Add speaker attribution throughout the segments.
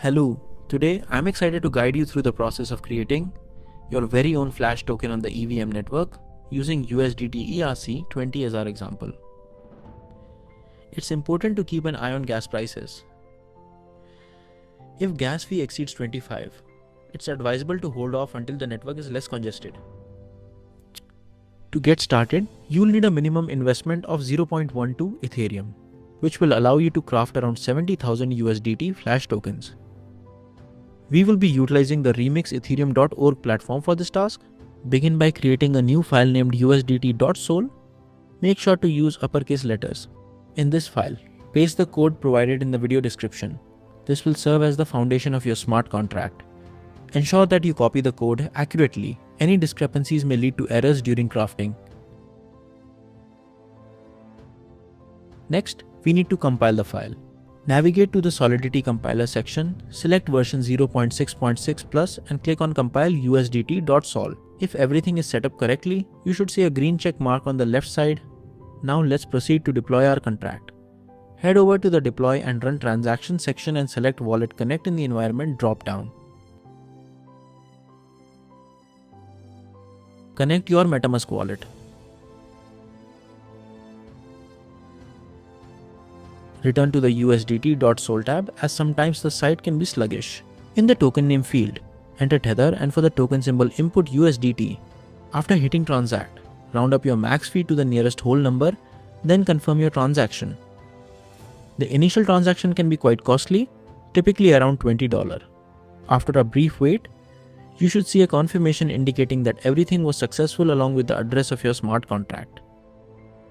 Speaker 1: Hello, today I'm excited to guide you through the process of creating your very own Flash token on the EVM network using USDT ERC20 as our example. It's important to keep an eye on gas prices. If gas fee exceeds 25, it's advisable to hold off until the network is less congested. To get started, you'll need a minimum investment of 0.12 Ethereum, which will allow you to craft around 70,000 USDT Flash tokens. We will be utilizing the remixethereum.org platform for this task. Begin by creating a new file named usdt.sol. Make sure to use uppercase letters. In this file, paste the code provided in the video description. This will serve as the foundation of your smart contract. Ensure that you copy the code accurately. Any discrepancies may lead to errors during crafting. Next, we need to compile the file. Navigate to the Solidity compiler section, select version 0.6.6 plus and click on compile usdt.sol. If everything is set up correctly, you should see a green check mark on the left side. Now let's proceed to deploy our contract. Head over to the deploy and run transaction section and select wallet connect in the environment drop-down. Connect your MetaMask wallet. Return to the usdt.sol tab as sometimes the site can be sluggish. In the token name field, enter tether and for the token symbol input USDT. After hitting transact, round up your max fee to the nearest whole number, then confirm your transaction. The initial transaction can be quite costly, typically around $20. After a brief wait, you should see a confirmation indicating that everything was successful along with the address of your smart contract.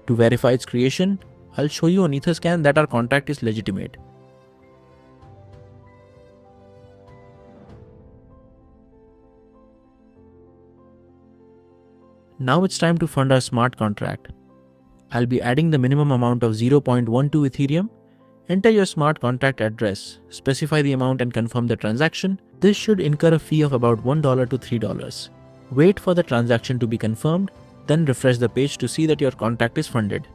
Speaker 1: To verify its creation, I'll show you on Etherscan that our contract is legitimate. Now it's time to fund our smart contract. I'll be adding the minimum amount of 0.12 Ethereum. Enter your smart contract address, specify the amount and confirm the transaction. This should incur a fee of about $1 to $3. Wait for the transaction to be confirmed, then refresh the page to see that your contract is funded.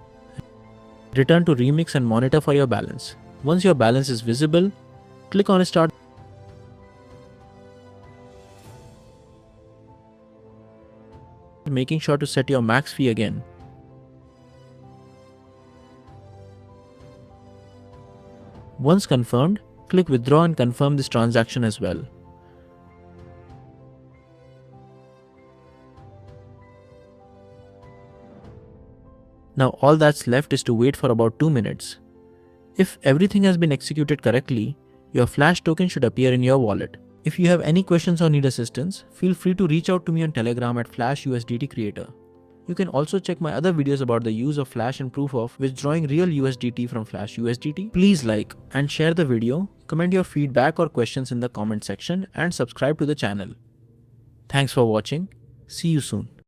Speaker 1: Return to Remix and monitor for your balance. Once your balance is visible, click on Start. Making sure to set your max fee again. Once confirmed, click Withdraw and confirm this transaction as well. Now all that's left is to wait for about 2 minutes. If everything has been executed correctly, your Flash token should appear in your wallet. If you have any questions or need assistance, feel free to reach out to me on Telegram at Flash USDT Creator. You can also check my other videos about the use of Flash and proof of withdrawing real USDT from Flash USDT. Please like and share the video, comment your feedback or questions in the comment section and subscribe to the channel. Thanks for watching. See you soon.